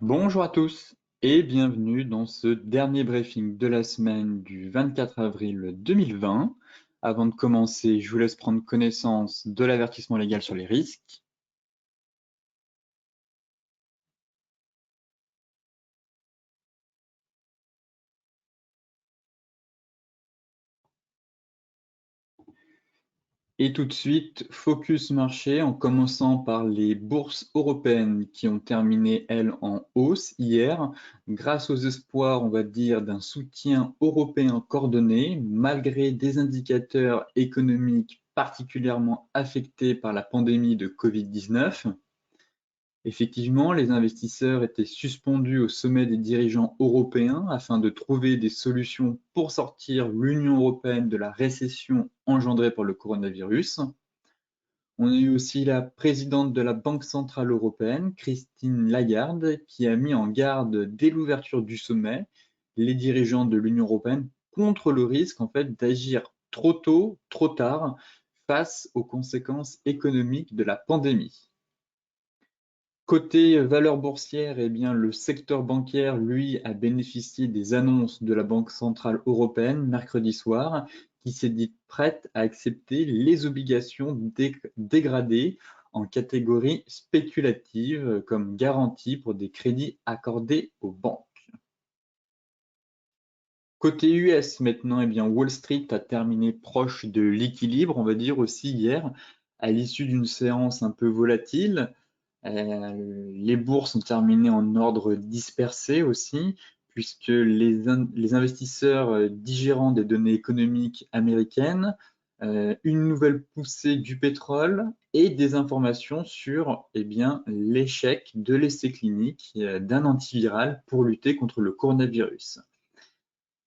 Bonjour à tous et bienvenue dans ce dernier briefing de la semaine du 24 avril 2020. Avant de commencer, je vous laisse prendre connaissance de l'avertissement légal sur les risques. Et tout de suite, focus marché en commençant par les bourses européennes qui ont terminé, elles, en hausse hier, grâce aux espoirs, on va dire, d'un soutien européen coordonné, malgré des indicateurs économiques particulièrement affectés par la pandémie de Covid-19. Effectivement, les investisseurs étaient suspendus au sommet des dirigeants européens afin de trouver des solutions pour sortir l'Union européenne de la récession engendrée par le coronavirus. On a eu aussi la présidente de la Banque centrale européenne, Christine Lagarde, qui a mis en garde dès l'ouverture du sommet les dirigeants de l'Union européenne contre le risque en fait d'agir trop tôt, trop tard face aux conséquences économiques de la pandémie. Côté valeurs boursières, eh bien, le secteur bancaire, lui, a bénéficié des annonces de la Banque centrale européenne mercredi soir, qui s'est dite prête à accepter les obligations dégradées en catégorie spéculative comme garantie pour des crédits accordés aux banques. Côté US maintenant, eh bien, Wall Street a terminé proche de l'équilibre, on va dire aussi hier, à l'issue d'une séance un peu volatile. Les bourses ont terminé en ordre dispersé aussi, puisque les investisseurs digérant des données économiques américaines, une nouvelle poussée du pétrole et des informations sur eh bien, l'échec de l'essai clinique d'un antiviral pour lutter contre le coronavirus.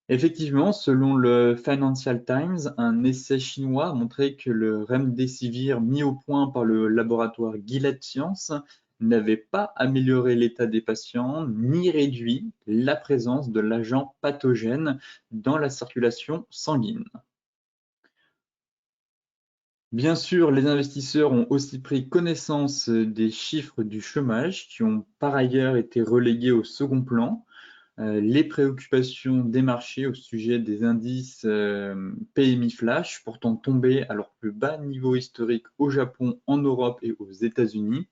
Effectivement, selon le Financial Times, un essai chinois a montré que le remdesivir mis au point par le laboratoire Gilead Sciences n'avait pas amélioré l'état des patients ni réduit la présence de l'agent pathogène dans la circulation sanguine. Bien sûr, les investisseurs ont aussi pris connaissance des chiffres du chômage qui ont par ailleurs été relégués au second plan. Les préoccupations des marchés au sujet des indices PMI Flash, pourtant tombés à leur plus bas niveau historique au Japon, en Europe et aux États-Unis.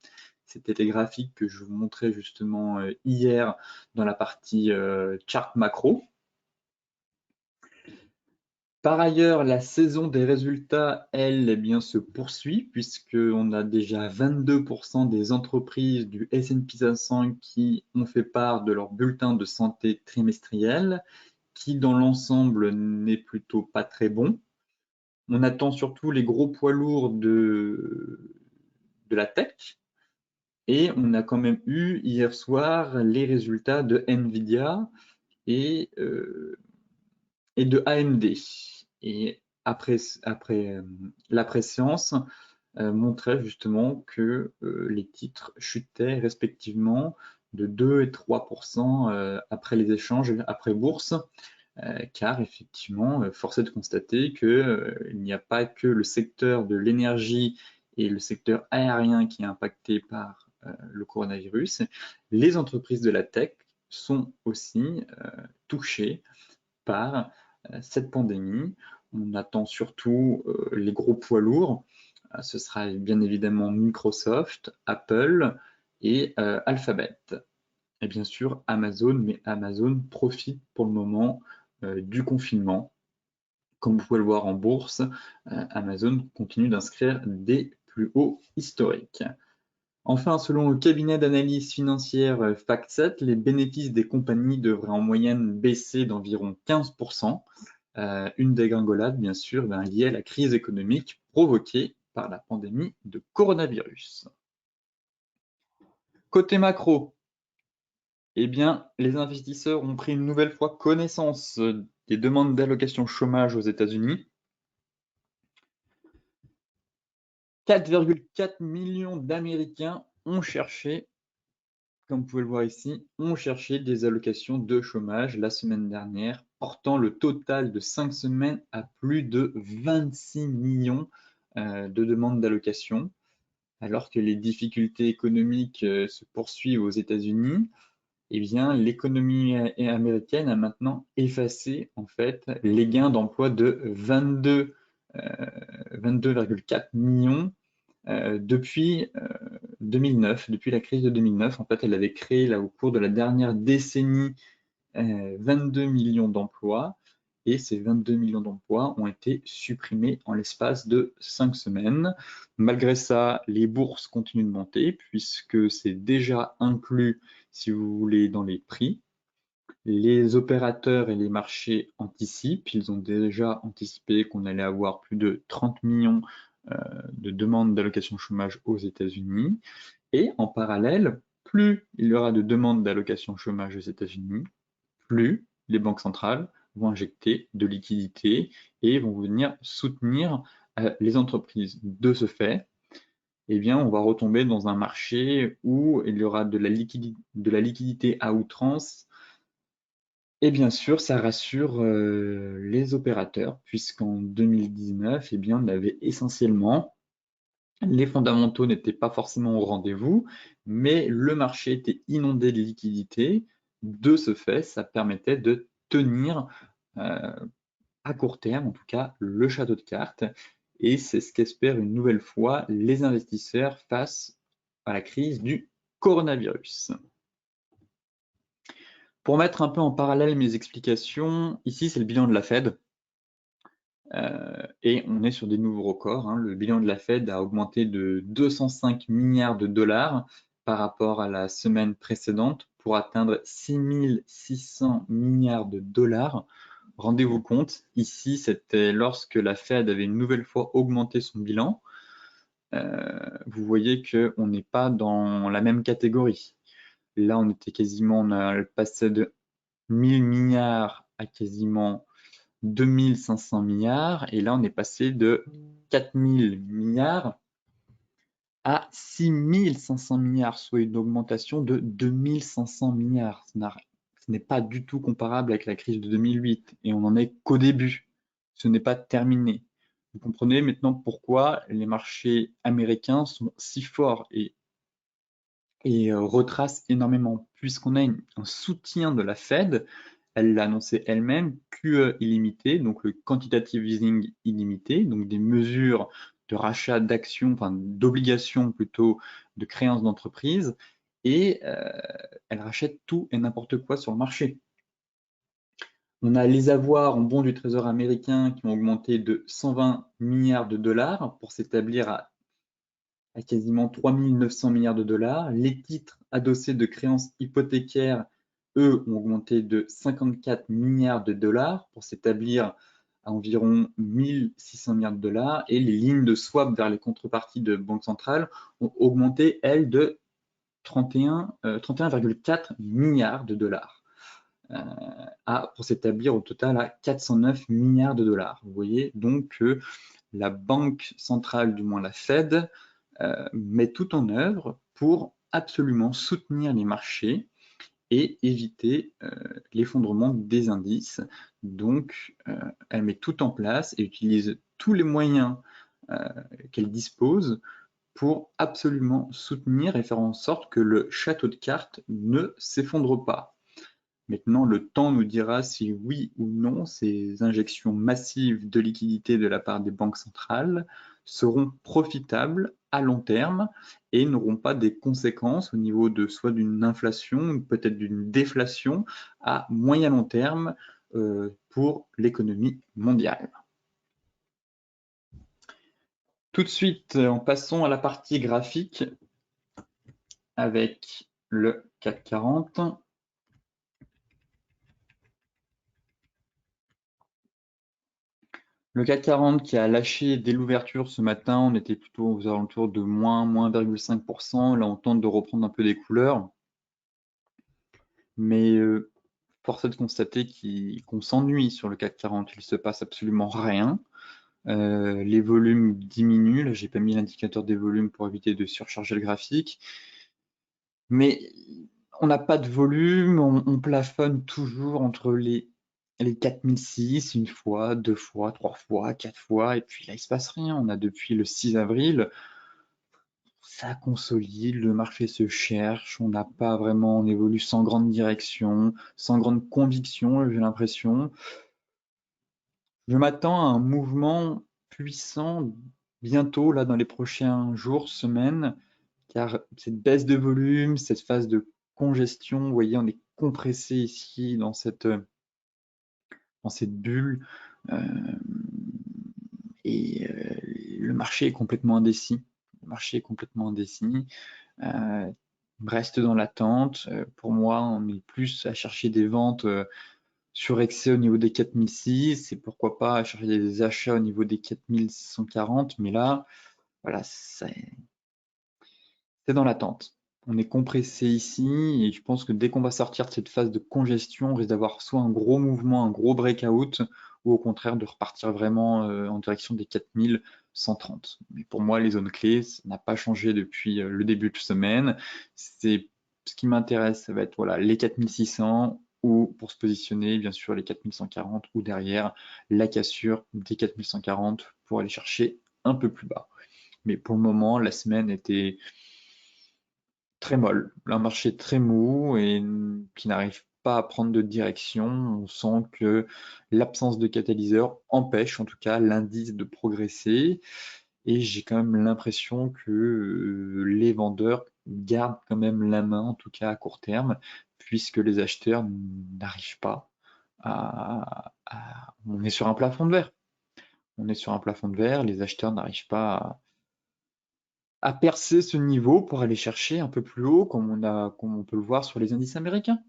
C'était les graphiques que je vous montrais justement hier dans la partie chart macro. Par ailleurs, la saison des résultats, elle, eh bien, se poursuit puisqu'on a déjà 22% des entreprises du S&P 500 qui ont fait part de leur bulletin de santé trimestriel, qui dans l'ensemble n'est plutôt pas très bon. On attend surtout les gros poids lourds de la tech. Et on a quand même eu hier soir les résultats de Nvidia et, euh, et de AMD. Et après la préséance montrait justement que les titres chutaient respectivement de 2 et 3% après les échanges, après bourse, car effectivement, force est de constater qu'il n'y a pas que le secteur de l'énergie et le secteur aérien qui est impacté par le coronavirus. Les entreprises de la tech sont aussi touchées par cette pandémie. On attend surtout les gros poids lourds. Ce sera bien évidemment Microsoft, Apple et Alphabet. Et bien sûr Amazon, mais Amazon profite pour le moment du confinement. Comme vous pouvez le voir en bourse, Amazon continue d'inscrire des plus hauts historiques. Enfin, selon le cabinet d'analyse financière FactSet, les bénéfices des compagnies devraient en moyenne baisser d'environ 15%, une dégringolade bien sûr liée à la crise économique provoquée par la pandémie de coronavirus. Côté macro, eh bien, les investisseurs ont pris une nouvelle fois connaissance des demandes d'allocation chômage aux États-Unis. 4,4 millions d'Américains ont cherché, comme vous pouvez le voir ici, ont cherché des allocations de chômage la semaine dernière, portant le total de 5 semaines à plus de 26 millions de demandes d'allocation, alors que les difficultés économiques se poursuivent aux États-Unis. eh bien, l'économie américaine a maintenant effacé en fait les gains d'emploi de 22,4 millions depuis 2009, depuis la crise de 2009. En fait, elle avait créé là au cours de la dernière décennie 22 millions d'emplois, et ces 22 millions d'emplois ont été supprimés en l'espace de 5 semaines. Malgré ça, les bourses continuent de monter puisque c'est déjà inclus, si vous voulez, dans les prix. Les opérateurs et les marchés anticipent, ils ont déjà anticipé qu'on allait avoir plus de 30 millions de demandes d'allocation chômage aux États-Unis. Et en parallèle, plus il y aura de demandes d'allocation chômage aux États-Unis, plus les banques centrales vont injecter de liquidités et vont venir soutenir les entreprises. De ce fait, eh bien, on va retomber dans un marché où il y aura de la liquidité à outrance. Et bien sûr, ça rassure les opérateurs, puisqu'en 2019, eh bien, on avait essentiellement, les fondamentaux n'étaient pas forcément au rendez-vous, mais le marché était inondé de liquidités. De ce fait, ça permettait de tenir euh, à court terme, en tout cas, le château de cartes. Et c'est ce qu'espèrent une nouvelle fois les investisseurs face à la crise du coronavirus. Pour mettre un peu en parallèle mes explications, ici c'est le bilan de la Fed. Et on est sur des nouveaux records, hein. Le bilan de la Fed a augmenté de 205 milliards de dollars par rapport à la semaine précédente pour atteindre 6600 milliards de dollars. Rendez-vous compte, ici c'était lorsque la Fed avait une nouvelle fois augmenté son bilan. Vous voyez qu'on n'est pas dans la même catégorie. Là, on était quasiment, on a passé de 1000 milliards à quasiment 2500 milliards, et là on est passé de 4000 milliards à 6500 milliards, soit une augmentation de 2500 milliards. Ce n'est pas du tout comparable avec la crise de 2008, et on n'en est qu'au début. Ce n'est pas terminé. Vous comprenez maintenant pourquoi les marchés américains sont si forts et retracent énormément, puisqu'on a un soutien de la Fed. Elle l'a annoncé elle-même, QE illimité, donc le quantitative easing illimité, donc des mesures de rachat d'actions, enfin d'obligations plutôt, de créances d'entreprise, et elle rachète tout et n'importe quoi sur le marché. On a les avoirs en bons du Trésor américain qui ont augmenté de 120 milliards de dollars pour s'établir à quasiment 3 900 milliards de dollars. Les titres adossés de créances hypothécaires, eux, ont augmenté de 54 milliards de dollars pour s'établir à environ 1600 milliards de dollars. Et les lignes de swap vers les contreparties de banques centrales ont augmenté, elles, de 31,4 milliards de dollars. Pour s'établir au total à 409 milliards de dollars. Vous voyez donc que la banque centrale, du moins la Fed, met tout en œuvre pour absolument soutenir les marchés et éviter l'effondrement des indices. Donc, elle met tout en place et utilise tous les moyens qu'elle dispose pour absolument soutenir et faire en sorte que le château de cartes ne s'effondre pas. Maintenant, le temps nous dira si oui ou non ces injections massives de liquidités de la part des banques centrales seront profitables à long terme et n'auront pas des conséquences au niveau de soit d'une inflation ou peut-être d'une déflation à moyen long terme pour l'économie mondiale. Tout de suite, en passant à la partie graphique avec le CAC 40. Le CAC 40 qui a lâché dès l'ouverture ce matin, on était plutôt aux alentours de moins 1,5%. Là, on tente de reprendre un peu des couleurs. Mais force est de constater qu'on s'ennuie sur le CAC 40. Il ne se passe absolument rien. Les volumes diminuent. Là, j'ai pas mis l'indicateur des volumes pour éviter de surcharger le graphique. Mais on n'a pas de volume. On plafonne toujours entre les 4006, une fois, deux fois, trois fois, quatre fois, et puis là, il se passe rien. On a depuis le 6 avril ça consolide, le marché se cherche, on n'a pas vraiment, on évolue sans grande direction, sans grande conviction, j'ai l'impression. Je m'attends à un mouvement puissant bientôt, là, dans les prochains jours, semaines, car cette baisse de volume, cette phase de congestion, vous voyez, on est compressé ici dans cette bulle, euh, et le marché est complètement indécis. Le marché est complètement indécis. Reste dans l'attente. Pour moi, on est plus à chercher des ventes sur excès au niveau des 4006 et pourquoi pas à chercher des achats au niveau des 4140. Mais là, voilà, c'est dans l'attente. On est compressé ici et je pense que dès qu'on va sortir de cette phase de congestion, on risque d'avoir soit un gros mouvement, un gros breakout, ou au contraire de repartir vraiment en direction des 4130. Mais pour moi, les zones clés, ça n'a pas changé depuis le début de semaine. C'est ce qui m'intéresse, ça va être voilà, les 4600 ou pour se positionner, bien sûr, les 4140 ou derrière la cassure des 4140 pour aller chercher un peu plus bas. Mais pour le moment, la semaine était très molle, un marché très mou et qui n'arrive pas à prendre de direction. On sent que l'absence de catalyseur empêche en tout cas l'indice de progresser et j'ai quand même l'impression que les vendeurs gardent quand même la main, en tout cas à court terme, puisque les acheteurs n'arrivent pas On est sur un plafond de verre. On est sur un plafond de verre, les acheteurs n'arrivent pas à percer ce niveau pour aller chercher un peu plus haut, comme on peut le voir sur les indices américains.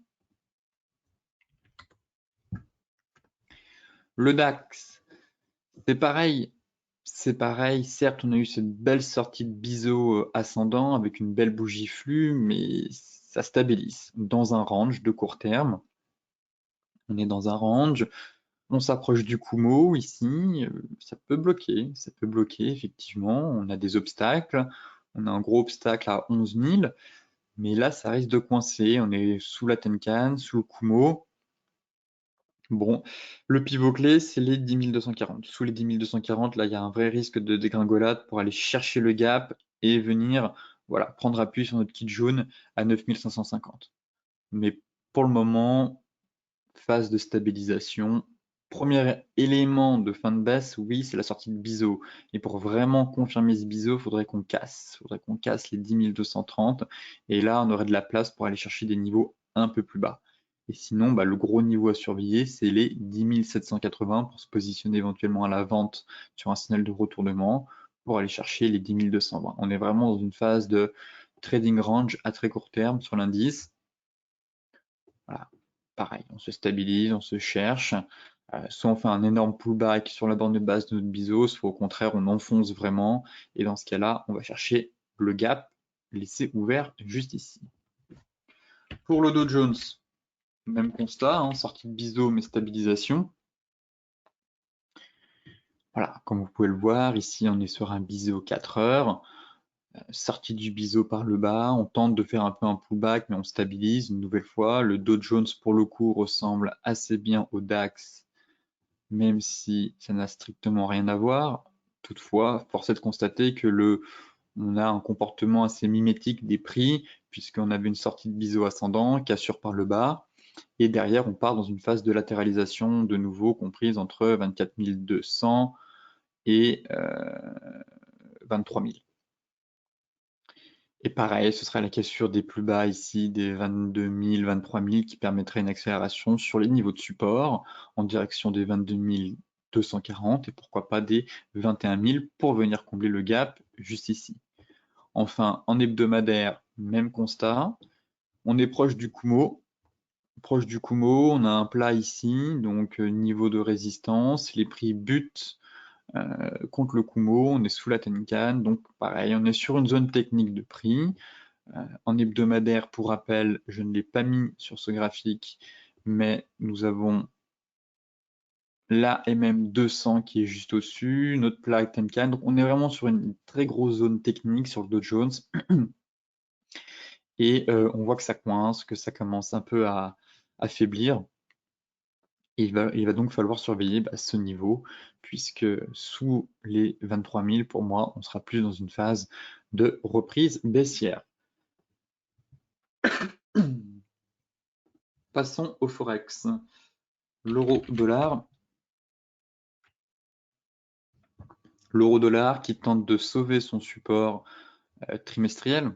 Le DAX, c'est pareil. C'est pareil, certes, on a eu cette belle sortie de biseau ascendant avec une belle bougie flux, mais ça stabilise dans un range de court terme. On est dans un range, on s'approche du Kumo ici, ça peut bloquer effectivement. On a des obstacles, on a un gros obstacle à 11 000. Mais là, ça risque de coincer. On est sous la Tenkan, sous le Kumo. Bon, le pivot clé, c'est les 10 240. Sous les 10 240, là, il y a un vrai risque de dégringolade pour aller chercher le gap et venir voilà, prendre appui sur notre kit jaune à 9 550. Mais pour le moment, phase de stabilisation. Premier élément de fin de baisse, oui, c'est la sortie de biseau. Et pour vraiment confirmer ce biseau, il faudrait qu'on casse. Il faudrait qu'on casse les 10 230. Et là, on aurait de la place pour aller chercher des niveaux un peu plus bas. Et sinon, bah, le gros niveau à surveiller, c'est les 10 780 pour se positionner éventuellement à la vente sur un signal de retournement pour aller chercher les 10 220. On est vraiment dans une phase de trading range à très court terme sur l'indice. Voilà. Pareil, on se stabilise, on se cherche. Soit on fait un énorme pullback sur la borne de base de notre biseau, soit au contraire on enfonce vraiment. Et dans ce cas-là, on va chercher le gap laissé ouvert juste ici. Pour le Dow Jones, même constat, hein, sortie de biseau mais stabilisation. Voilà, comme vous pouvez le voir, ici on est sur un biseau 4 heures. Sortie du biseau par le bas, on tente de faire un peu un pullback, mais on stabilise une nouvelle fois. Le Dow Jones, pour le coup, ressemble assez bien au DAX, même si ça n'a strictement rien à voir. Toutefois, force est de constater que on a un comportement assez mimétique des prix, puisqu'on avait une sortie de biseau ascendant, cassure par le bas, et derrière, on part dans une phase de latéralisation, de nouveau comprise entre 24 200 et 23 000. Et pareil, ce sera la cassure des plus bas ici, des 22 000, 23 000, qui permettrait une accélération sur les niveaux de support en direction des 22 240 et pourquoi pas des 21 000 pour venir combler le gap juste ici. Enfin, en hebdomadaire, même constat. On est proche du Kumo. Proche du Kumo, on a un plat ici, donc niveau de résistance. Les prix butent contre le Kumo, on est sous la Tenkan, donc pareil, on est sur une zone technique de prix. En hebdomadaire, pour rappel, je ne l'ai pas mis sur ce graphique, mais nous avons la MM200 qui est juste au-dessus, notre plat Tenkan, donc on est vraiment sur une très grosse zone technique sur le Dow Jones, et on voit que ça coince, que ça commence un peu à affaiblir. Il va donc falloir surveiller ce niveau, puisque sous les 23 000, pour moi, on sera plus dans une phase de reprise baissière. Passons au Forex. L'euro-dollar. L'euro-dollar qui tente de sauver son support trimestriel.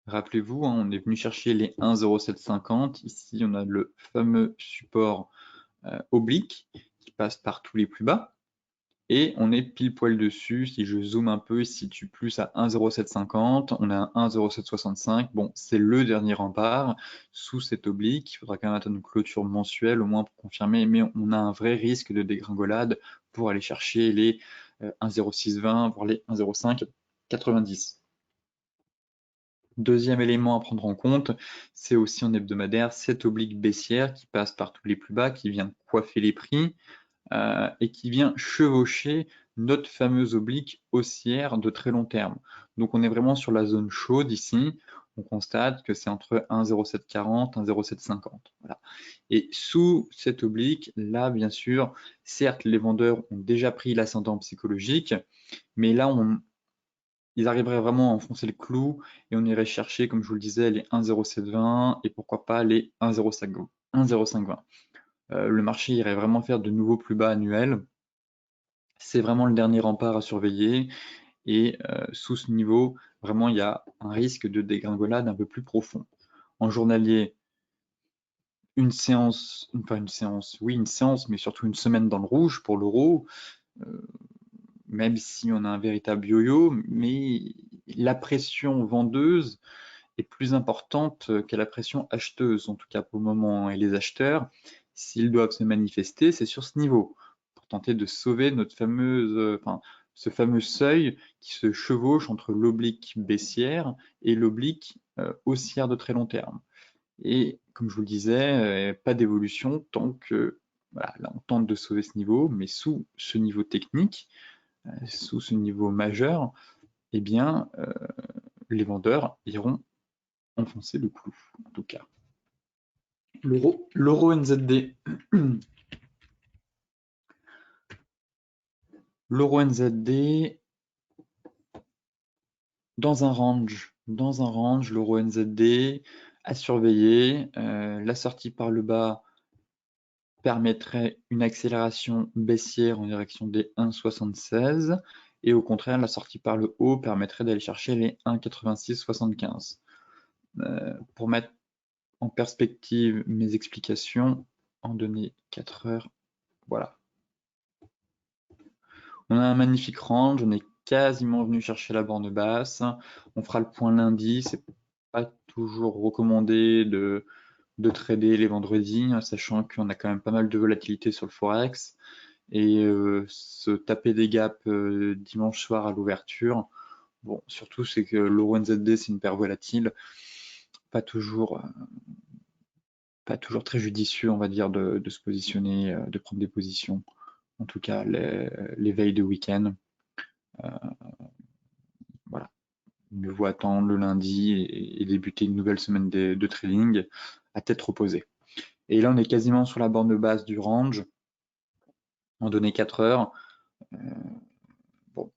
Rappelez-vous, hein, on est venu chercher les 1,0750. Ici, on a le fameux support oblique qui passe par tous les plus bas. Et on est pile poil dessus. Si je zoome un peu, il se situe plus à 1,0750. On a un 1,0765. Bon, c'est le dernier rempart sous cet oblique. Il faudra quand même attendre une clôture mensuelle au moins pour confirmer. Mais on a un vrai risque de dégringolade pour aller chercher les 1,0620, voire les 1,0590. Deuxième élément à prendre en compte, c'est aussi en hebdomadaire cette oblique baissière qui passe par tous les plus bas, qui vient coiffer les prix et qui vient chevaucher notre fameuse oblique haussière de très long terme. Donc on est vraiment sur la zone chaude ici. On constate que c'est entre 1,0740 et 1,0750. Voilà. Et sous cette oblique, là, bien sûr, certes, les vendeurs ont déjà pris l'ascendant psychologique, mais là, ils arriveraient vraiment à enfoncer le clou et on irait chercher, comme je vous le disais, les 1,0720 et pourquoi pas les 1,0520. Le marché irait vraiment faire de nouveaux plus bas annuels. C'est vraiment le dernier rempart à surveiller et sous ce niveau, vraiment, il y a un risque de dégringolade un peu plus profond. En journalier, une séance, oui, une séance, mais surtout une semaine dans le rouge pour l'euro. Même si on a un véritable yo-yo, mais la pression vendeuse est plus importante que la pression acheteuse, en tout cas pour le moment. Et les acheteurs, s'ils doivent se manifester, c'est sur ce niveau, pour tenter de sauver notre ce fameux seuil qui se chevauche entre l'oblique baissière et l'oblique haussière de très long terme. Et comme je vous le disais, pas d'évolution tant que, voilà, là on tente de sauver ce niveau, mais sous ce niveau technique, sous ce niveau majeur, eh bien, les vendeurs iront enfoncer le clou, en tout cas. L'euro NZD. L'euro NZD dans un range, l'euro NZD à surveiller. La sortie par le bas permettrait une accélération baissière en direction des 1,76 et au contraire, la sortie par le haut permettrait d'aller chercher les 1,8675. Pour mettre en perspective mes explications, en donner 4 heures, voilà. On a un magnifique range, on est quasiment venu chercher la borne basse. On fera le point lundi, c'est pas toujours recommandé de trader les vendredis, sachant qu'on a quand même pas mal de volatilité sur le Forex. Et se taper des gaps dimanche soir à l'ouverture, bon, surtout c'est que l'euro NZD c'est une paire volatile, pas toujours très judicieux, on va dire, de se positionner, de prendre des positions, en tout cas les veilles de week-end. Voilà. Mieux vaut attendre le lundi et débuter une nouvelle semaine de trading à tête reposée. Et là, on est quasiment sur la borne basse du range, en données 4 heures. Bon,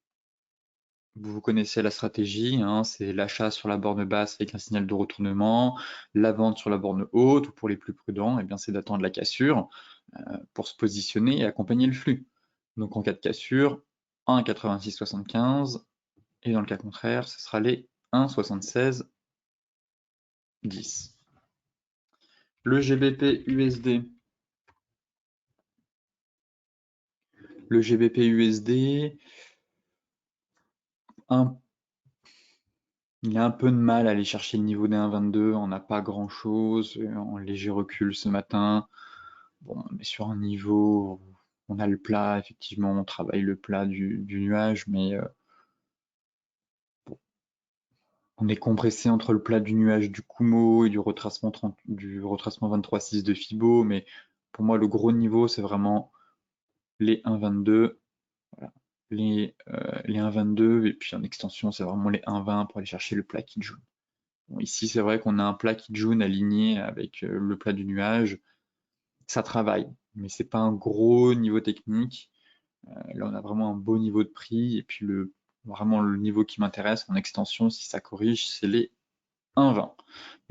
vous connaissez la stratégie, hein, c'est l'achat sur la borne basse avec un signal de retournement, la vente sur la borne haute, ou pour les plus prudents, eh bien, c'est d'attendre la cassure pour se positionner et accompagner le flux. Donc en cas de cassure, 1,8675, et dans le cas contraire, ce sera les 1,7610. Le GBP USD. Le GBP USD, il a un peu de mal à aller chercher le niveau des 1,22, on n'a pas grand chose, en léger recul ce matin. Bon, on est sur un niveau, on a le plat, effectivement, on travaille le plat du nuage, mais bon, on est compressé entre le plat du nuage du Kumo et du retracement 23,6 de Fibo, mais pour moi, le gros niveau, c'est vraiment les 1,22. Voilà. Les 1,22 et puis en extension, c'est vraiment les 1,20 pour aller chercher le plat Kijun. Bon, ici, c'est vrai qu'on a un plat Kijun aligné avec le plat du nuage. Ça travaille, mais c'est pas un gros niveau technique. Là, on a vraiment un beau niveau de prix et puis vraiment le niveau qui m'intéresse en extension, si ça corrige, c'est les 1,20.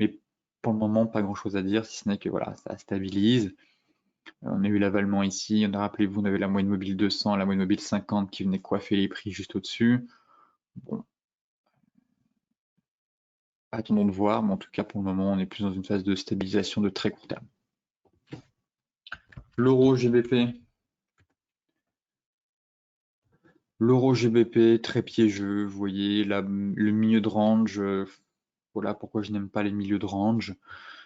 Mais pour le moment, pas grand-chose à dire, si ce n'est que voilà, ça stabilise. On a eu l'avalement ici, rappelez-vous, on avait la moyenne mobile 200, la moyenne mobile 50 qui venait coiffer les prix juste au-dessus. Bon, attendons de voir, mais en tout cas pour le moment, on est plus dans une phase de stabilisation de très court terme. L'euro GBP. L'euro GBP, très piégeux, vous voyez, là, le milieu de range, voilà pourquoi je n'aime pas les milieux de range.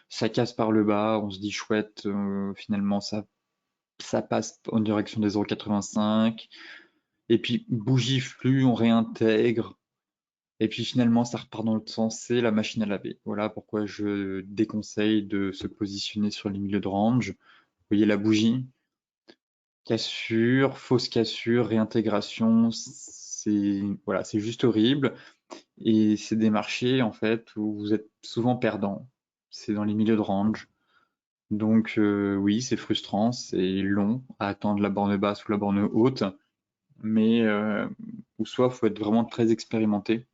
Ça casse par le bas, on se dit chouette, finalement ça passe en direction des 0,85. Et puis bougie flux, on réintègre. Et puis finalement, ça repart dans l'autre sens, c'est la machine à laver. Voilà pourquoi je déconseille de se positionner sur les milieux de range. Vous voyez la bougie, cassure, fausse cassure, réintégration, c'est voilà, c'est juste horrible. Et c'est des marchés en fait où vous êtes souvent perdant. C'est dans les milieux de range. Donc oui, c'est frustrant, c'est long à attendre la borne basse ou la borne haute, mais ou soit il faut être vraiment très expérimenté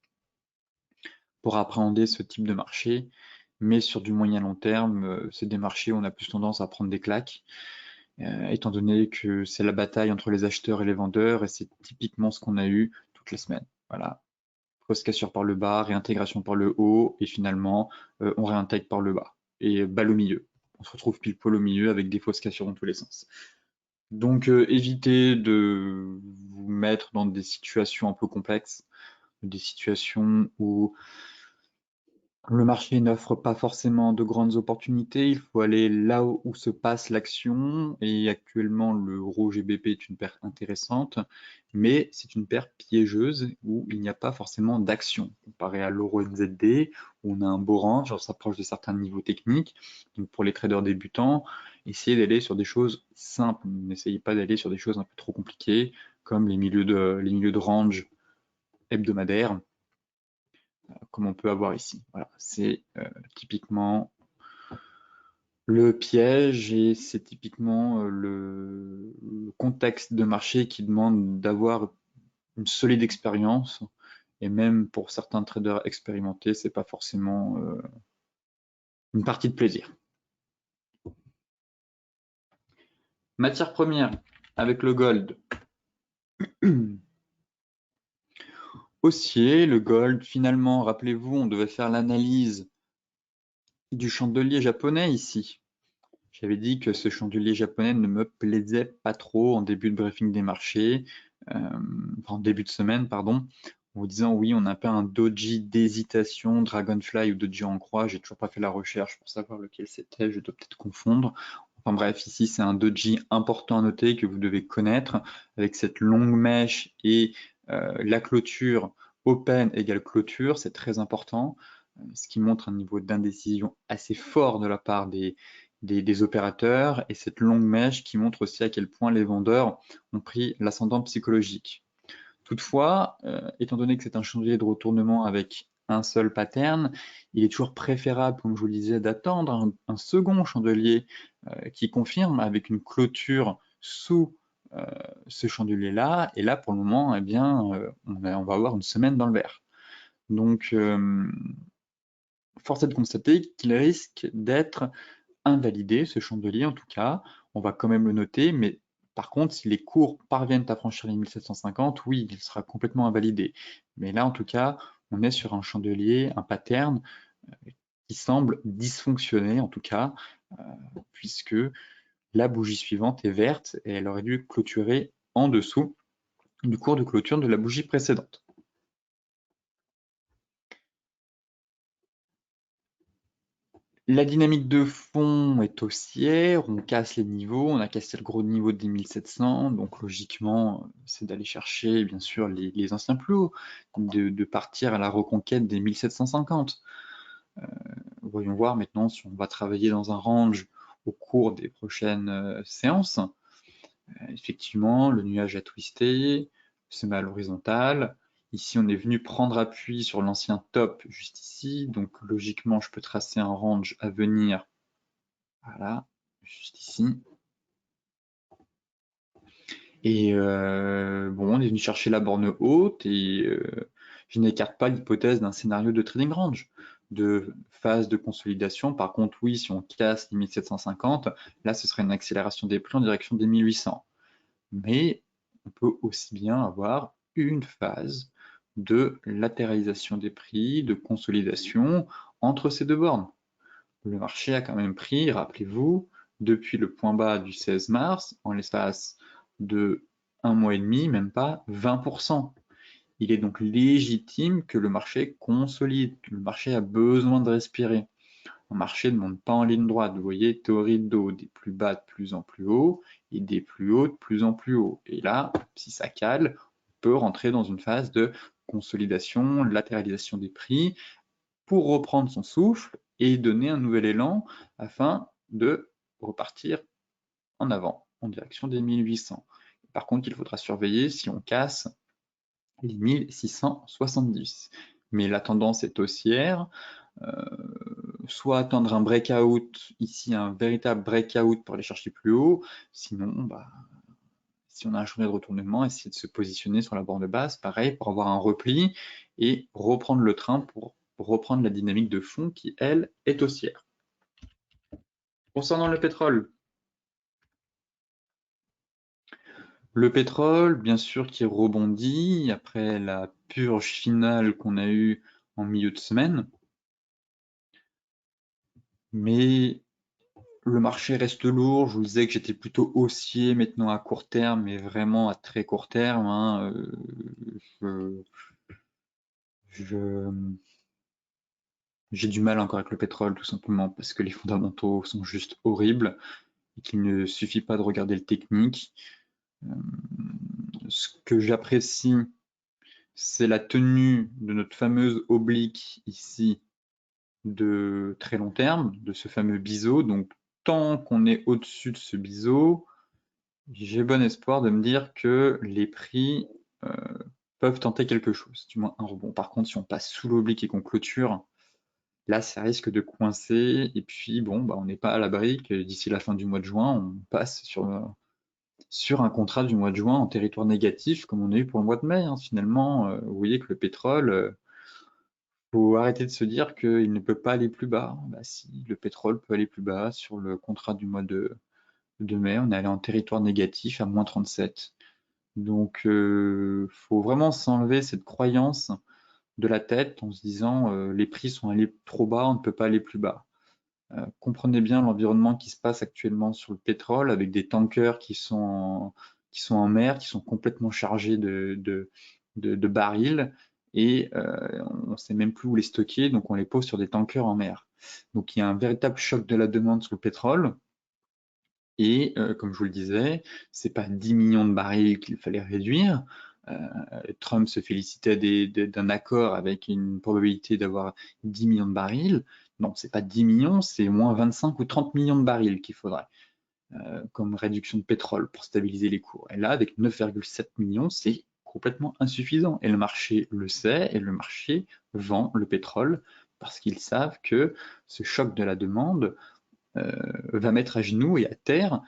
pour appréhender ce type de marché. Mais sur du moyen long terme, c'est des marchés où on a plus tendance à prendre des claques, étant donné que c'est la bataille entre les acheteurs et les vendeurs, et c'est typiquement ce qu'on a eu toutes les semaines. Voilà, fausse cassure par le bas, réintégration par le haut, et finalement, on réintègre par le bas. Et balle au milieu. On se retrouve pile poil au milieu avec des fausses cassures dans tous les sens. Donc, évitez de vous mettre dans des situations un peu complexes, des situations où le marché n'offre pas forcément de grandes opportunités, il faut aller là où se passe l'action, et actuellement l'euro GBP est une paire intéressante, mais c'est une paire piégeuse où il n'y a pas forcément d'action, comparé à l'euro NZD, où on a un beau range, on s'approche de certains niveaux techniques. Donc pour les traders débutants, essayez d'aller sur des choses simples, n'essayez pas d'aller sur des choses un peu trop compliquées, comme les milieux de range hebdomadaires, comme on peut avoir ici. Voilà, c'est typiquement le piège, et c'est typiquement le contexte de marché qui demande d'avoir une solide expérience, et même pour certains traders expérimentés, c'est pas forcément une partie de plaisir. Matière première avec le gold. Haussier, le gold, finalement, rappelez-vous, on devait faire l'analyse du chandelier japonais ici. J'avais dit que ce chandelier japonais ne me plaisait pas trop en début de briefing des marchés, en début de semaine, pardon, en vous disant oui, on a pas un doji d'hésitation, Dragonfly ou doji en croix. J'ai toujours pas fait la recherche pour savoir lequel c'était, je dois peut-être confondre. Enfin bref, ici c'est un doji important à noter que vous devez connaître, avec cette longue mèche et la clôture open égale clôture, c'est très important, ce qui montre un niveau d'indécision assez fort de la part des opérateurs, et cette longue mèche qui montre aussi à quel point les vendeurs ont pris l'ascendant psychologique. Toutefois, étant donné que c'est un chandelier de retournement avec un seul pattern, il est toujours préférable, comme je vous le disais, d'attendre un second chandelier qui confirme avec une clôture sous ce chandelier-là. Et là, pour le moment, eh bien, on va avoir une semaine dans le vert. Donc, force est de constater qu'il risque d'être invalidé, ce chandelier en tout cas. On va quand même le noter, mais par contre, si les cours parviennent à franchir les 1750, oui, il sera complètement invalidé. Mais là, en tout cas, on est sur un chandelier, un pattern qui semble dysfonctionner, en tout cas, puisque la bougie suivante est verte et elle aurait dû clôturer en dessous du cours de clôture de la bougie précédente. La dynamique de fond est haussière, on casse les niveaux, on a cassé le gros niveau des 1700, donc logiquement, c'est d'aller chercher bien sûr les anciens plus hauts, de partir à la reconquête des 1750. Voyons voir maintenant si on va travailler dans un range au cours des prochaines séances. Effectivement, le nuage a twisté, c'est mal horizontal. Ici, on est venu prendre appui sur l'ancien top juste ici, donc logiquement, je peux tracer un range à venir. Voilà, juste ici. Et bon, on est venu chercher la borne haute et je n'écarte pas l'hypothèse d'un scénario de trading range, de phase de consolidation. Par contre, oui, si on casse les 1750, là, ce serait une accélération des prix en direction des 1800. Mais on peut aussi bien avoir une phase de latéralisation des prix, de consolidation entre ces deux bornes. Le marché a quand même pris, rappelez-vous, depuis le point bas du 16 mars, en l'espace de un mois et demi, même pas 20%. Il est donc légitime que le marché consolide. Le marché a besoin de respirer. Un marché ne monte pas en ligne droite. Vous voyez, théorie de dos, des plus bas de plus en plus haut et des plus hauts de plus en plus haut. Et là, si ça cale, on peut rentrer dans une phase de consolidation, latéralisation des prix pour reprendre son souffle et donner un nouvel élan afin de repartir en avant, en direction des 1800. Par contre, il faudra surveiller si on casse les 1670. Mais la tendance est haussière, soit attendre un breakout, ici un véritable breakout pour aller chercher plus haut, sinon, si on a un chemin de retournement, essayer de se positionner sur la borne basse, pareil, pour avoir un repli et reprendre le train pour reprendre la dynamique de fond qui, elle, est haussière. Concernant le pétrole, bien sûr, qui rebondit après la purge finale qu'on a eue en milieu de semaine, mais le marché reste lourd. Je vous disais que j'étais plutôt haussier maintenant à court terme, mais vraiment à très court terme, hein. J'ai du mal encore avec le pétrole, tout simplement, parce que les fondamentaux sont juste horribles et qu'il ne suffit pas de regarder le technique. Ce que j'apprécie, c'est la tenue de notre fameuse oblique ici de très long terme, de ce fameux biseau. Donc, tant qu'on est au-dessus de ce biseau, j'ai bon espoir de me dire que les prix peuvent tenter quelque chose, du moins un rebond. Par contre, si on passe sous l'oblique et qu'on clôture, là, ça risque de coincer. Et puis, bon, on n'est pas à l'abri que d'ici la fin du mois de juin, on passe sur un contrat du mois de juin en territoire négatif, comme on a eu pour le mois de mai. Hein. Finalement, vous voyez que le pétrole, faut arrêter de se dire qu'il ne peut pas aller plus bas. Si, le pétrole peut aller plus bas. Sur le contrat du mois de mai, on est allé en territoire négatif à moins 37. Donc, faut vraiment s'enlever cette croyance de la tête en se disant les prix sont allés trop bas, on ne peut pas aller plus bas. Comprenez bien l'environnement qui se passe actuellement sur le pétrole avec des tankers qui sont en mer, qui sont complètement chargés de barils et on ne sait même plus où les stocker, donc on les pose sur des tankers en mer. Donc il y a un véritable choc de la demande sur le pétrole. Et comme je vous le disais, c'est pas 10 millions de barils qu'il fallait réduire. Trump se félicitait d'un accord avec une probabilité d'avoir 10 millions de barils. Non, c'est pas 10 millions, c'est au moins 25 ou 30 millions de barils qu'il faudrait comme réduction de pétrole pour stabiliser les cours. Et là, avec 9,7 millions, c'est complètement insuffisant. Et le marché le sait, et le marché vend le pétrole parce qu'ils savent que ce choc de la demande va mettre à genoux et à terre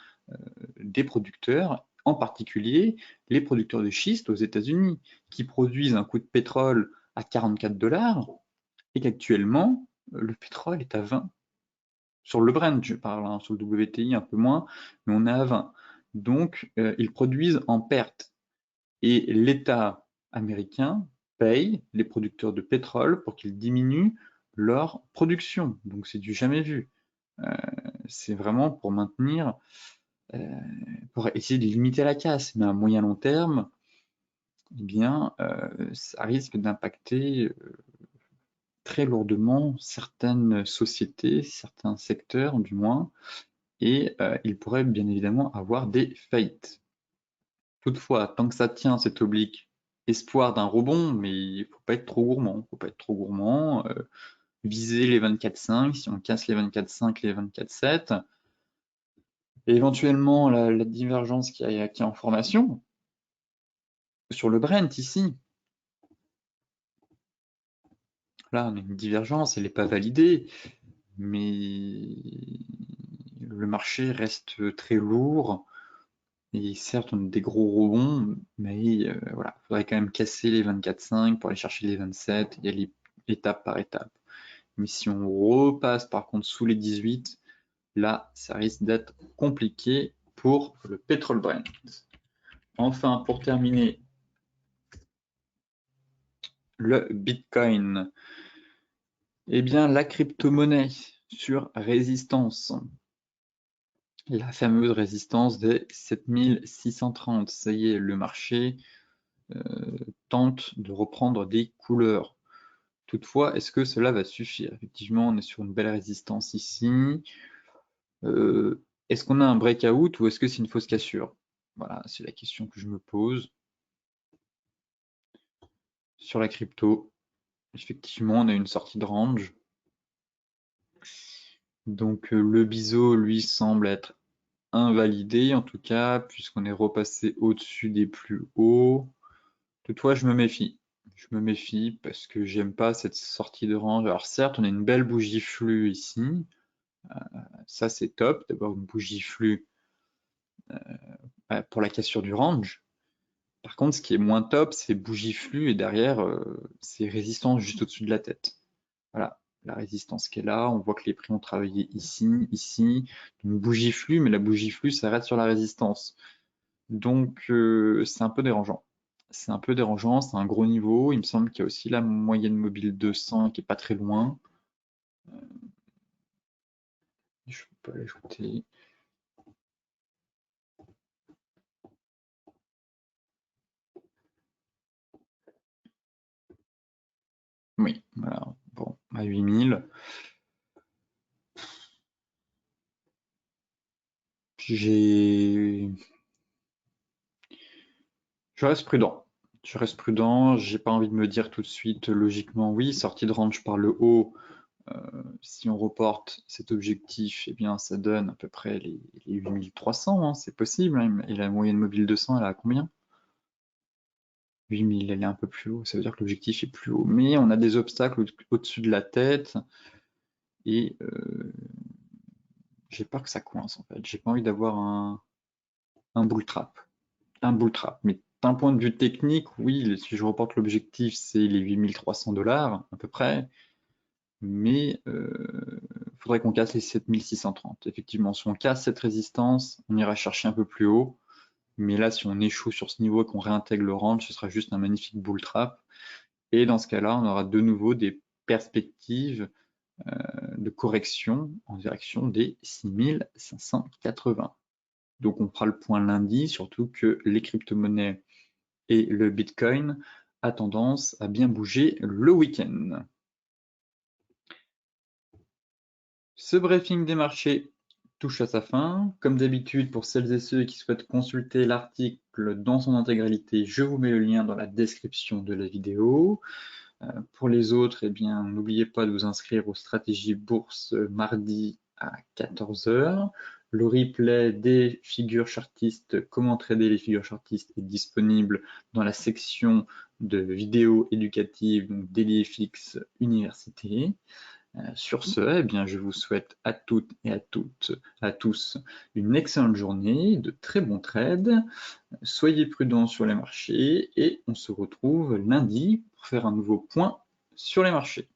des producteurs, en particulier les producteurs de schiste aux États-Unis, qui produisent un coût de pétrole à 44 $ et qu'actuellement, le pétrole est à 20. Sur le Brent, je parle, hein, sur le WTI un peu moins, mais on est à 20. Donc, ils produisent en perte. Et l'État américain paye les producteurs de pétrole pour qu'ils diminuent leur production. Donc, c'est du jamais vu. C'est vraiment pour maintenir, pour essayer de limiter la casse. Mais à moyen long terme, eh bien, ça risque d'impacter très lourdement certaines sociétés, certains secteurs du moins, et il pourrait bien évidemment avoir des faillites. Toutefois, tant que ça tient cet oblique, espoir d'un rebond, mais il faut pas être trop gourmand. Faut pas être trop gourmand. Viser les 24,5, si on casse les 24,5, les 24,7, et éventuellement la divergence qui est en formation sur le Brent ici. Là, on a une divergence, elle n'est pas validée, mais le marché reste très lourd Et certes, on a des gros rebonds, mais voilà, il faudrait quand même casser les 24,5 pour aller chercher les 27, y aller étape par étape. Mais si on repasse par contre sous les 18, là, ça risque d'être compliqué pour le pétrole Brent. Enfin, pour terminer, le Bitcoin. Eh bien, la crypto-monnaie sur résistance. La fameuse résistance des 7630. Ça y est, le marché tente de reprendre des couleurs. Toutefois, est-ce que cela va suffire? Effectivement, on est sur une belle résistance ici. Est-ce qu'on a un breakout ou est-ce que c'est une fausse cassure? Voilà, c'est la question que je me pose. Sur la crypto, effectivement, on a une sortie de range. Donc le biseau, lui, semble être invalidé, en tout cas, puisqu'on est repassé au-dessus des plus hauts. Toutefois, je me méfie. Je me méfie parce que j'aime pas cette sortie de range. Alors certes, on a une belle bougie flux ici. Ça, c'est top d'avoir une bougie flux pour la cassure du range. Par contre, ce qui est moins top, c'est bougie flux et derrière, c'est résistance juste au-dessus de la tête. Voilà, la résistance qui est là. On voit que les prix ont travaillé ici, ici. Une bougie flux, mais la bougie flux s'arrête sur la résistance. Donc, c'est un peu dérangeant. C'est un peu dérangeant, c'est un gros niveau. Il me semble qu'il y a aussi la moyenne mobile 200 qui est pas très loin. Je peux l'ajouter. Oui, voilà. Bon, à 8000. Je reste prudent. Je reste prudent. J'ai pas envie de me dire tout de suite, logiquement, oui, sortie de range par le haut. Si on reporte cet objectif, eh bien, ça donne à peu près les 8300, hein, c'est possible. Hein. Et la moyenne mobile 200, elle est à combien? 8000, elle est un peu plus haut, ça veut dire que l'objectif est plus haut. Mais on a des obstacles au-dessus de la tête et j'ai peur que ça coince en fait. J'ai pas envie d'avoir un bull trap. Un bull trap. Mais d'un point de vue technique, oui, si je reporte l'objectif, c'est les 8300 $ à peu près. Mais faudrait qu'on casse les 7630. Effectivement, si on casse cette résistance, on ira chercher un peu plus haut. Mais là, si on échoue sur ce niveau et qu'on réintègre le range, ce sera juste un magnifique bull trap. Et dans ce cas-là, on aura de nouveau des perspectives de correction en direction des 6580. Donc on fera le point lundi, surtout que les crypto-monnaies et le Bitcoin a tendance à bien bouger le week-end. Ce briefing des marchés touche à sa fin. Comme d'habitude, pour celles et ceux qui souhaitent consulter l'article dans son intégralité, je vous mets le lien dans la description de la vidéo. Pour les autres, eh bien, n'oubliez pas de vous inscrire aux stratégies bourse mardi à 14 h. Le replay des figures chartistes, comment trader les figures chartistes, est disponible dans la section de vidéos éducatives, donc DailyFX Université. Sur ce, eh bien, je vous souhaite à toutes et à tous une excellente journée, de très bons trades. Soyez prudents sur les marchés et on se retrouve lundi pour faire un nouveau point sur les marchés.